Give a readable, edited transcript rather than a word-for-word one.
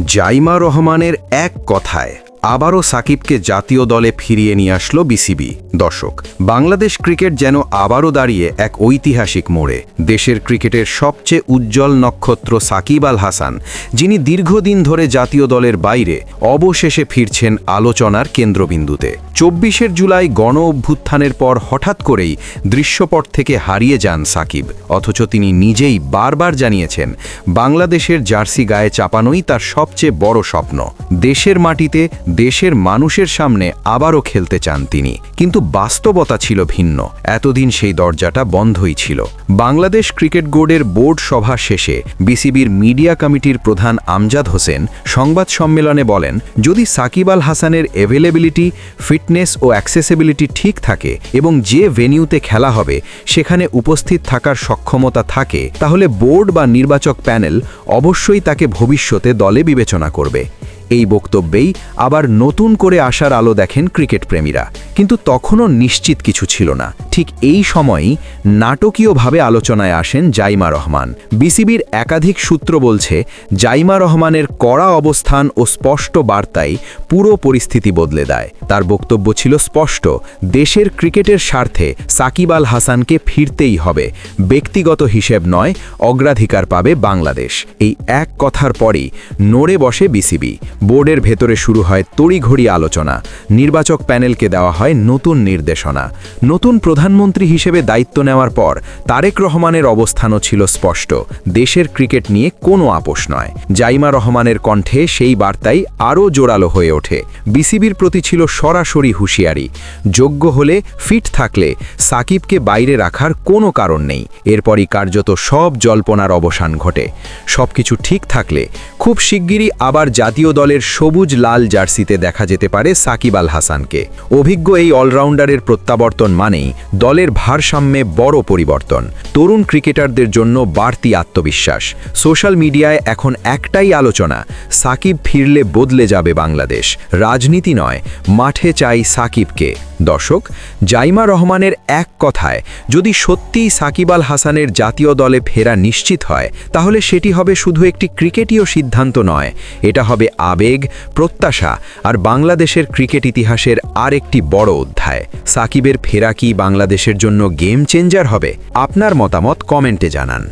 জাইমা রহমানের এক কথায় আবারও সাকিবকে জাতীয় দলে ফিরিয়ে নিয়ে আসলো বিসিবি। দর্শক, বাংলাদেশ ক্রিকেট যেন আবারও দাঁড়িয়ে এক ঐতিহাসিক মোড়ে। দেশের ক্রিকেটের সবচেয়ে উজ্জ্বল নক্ষত্র সাকিব আল হাসান, যিনি দীর্ঘদিন ধরে জাতীয় দলের বাইরে, অবশেষে ফিরছেন আলোচনার কেন্দ্রবিন্দুতে। ২৪ জুলাই গণ অভ্যুত্থানের পর হঠাৎ করেই দৃশ্যপট থেকে হারিয়ে যান সাকিব, অথচ তিনি নিজেই বারবার জানিয়েছেন বাংলাদেশের জার্সি গায়ে চাপানোই তার সবচেয়ে বড় স্বপ্ন। দেশের মাটিতে দেশের মানুষের সামনে আবারও খেলতে চান তিনি, কিন্তু বাস্তবতা ছিল ভিন্ন। এতদিন সেই দরজাটা বন্ধই ছিল। বাংলাদেশ ক্রিকেট বোর্ড সভা শেষে বিসিবির মিডিয়া কমিটির প্রধান আমজাদ হোসেন সংবাদ সম্মেলনে বলেন, যদি সাকিব আল হাসানের অ্যাভেলেবিলিটি, ফিটনেস ও অ্যাক্সেসিবিলিটি ঠিক থাকে এবং যে ভেন্যুতে খেলা হবে সেখানে উপস্থিত থাকার সক্ষমতা থাকে, তাহলে বোর্ড বা নির্বাচক প্যানেল অবশ্যই তাকে ভবিষ্যতে দলে বিবেচনা করবে। এই বক্তব্যেই আবার নতুন করে আসার আলো দেখেন ক্রিকেট প্রেমীরা। কিন্তু তখনও নিশ্চিত কিছু ছিল না। ঠিক এই সময়ই নাটকীয়ভাবে আলোচনায় আসেন জাইমা রহমান। বিসিবির একাধিক সূত্র বলছে, জাইমা রহমানের কড়া অবস্থান ও স্পষ্ট বার্তাই পুরো পরিস্থিতি বদলে দেয়। তার বক্তব্য ছিল স্পষ্ট, দেশের ক্রিকেটের স্বার্থে সাকিব আল হাসানকে ফিরতেই হবে, ব্যক্তিগত হিসেব নয়, অগ্রাধিকার পাবে বাংলাদেশ। এই এক কথার পরেই নড়ে বসে বিসিবি। বোর্ডের ভেতরে শুরু হয় তড়িঘড়ি আলোচনা। নির্বাচক প্যানেলকে দেওয়া হয় নতুন নির্দেশনা। নতুন প্রধানমন্ত্রী হিসেবে দায়িত্ব নেওয়ার পর তারেক রহমানের অবস্থানও ছিল স্পষ্ট, দেশের ক্রিকেট নিয়ে কোনো আপোষ নয়। জাইমা রহমানের কণ্ঠে সেই বার্তাই আরও জোরালো হয়ে ওঠে। বিসিবির প্রতি ছিল সরাসরি হুঁশিয়ারি, যোগ্য হলে, ফিট থাকলে সাকিবকে বাইরে রাখার কোনো কারণ নেই। এরপরই কার্যত সব জল্পনার অবসান ঘটে। সবকিছু ঠিক থাকলে খুব শিগগিরই আবার জাতীয় দলের সবুজ লাল জার্সিতে দেখা যেতে পারে সাকিব আল হাসানকে। অভিজ্ঞ এই অলরাউন্ডারের প্রত্যাবর্তন মানেই দলের ভারসাম্যে বড় পরিবর্তন, তরুণ ক্রিকেটারদের জন্য বাড়তি আত্মবিশ্বাস। সোশ্যাল মিডিয়ায় এখন একটাই আলোচনা, সাকিব ফিরলে বদলে যাবে বাংলাদেশ। রাজনীতি নয়, মাঠে চাই সাকিবকে। দর্শক, জাইমা রহমানের এক কথায় যদি সত্যিই সাকিব আল হাসানের জাতীয় দলে ফেরা নিশ্চিত হয়, তাহলে সেটি হবে শুধু একটি ক্রিকেটীয় সিদ্ধান্ত নয়, এটা হবে আবেগ, প্রত্যাশা আর বাংলাদেশের ক্রিকেট ইতিহাসের আরেকটি বড় অধ্যায়। সাকিবের ফেরা কি বাংলাদেশের জন্য গেম চেঞ্জার হবে? আপনার মতামত কমেন্টে জানান।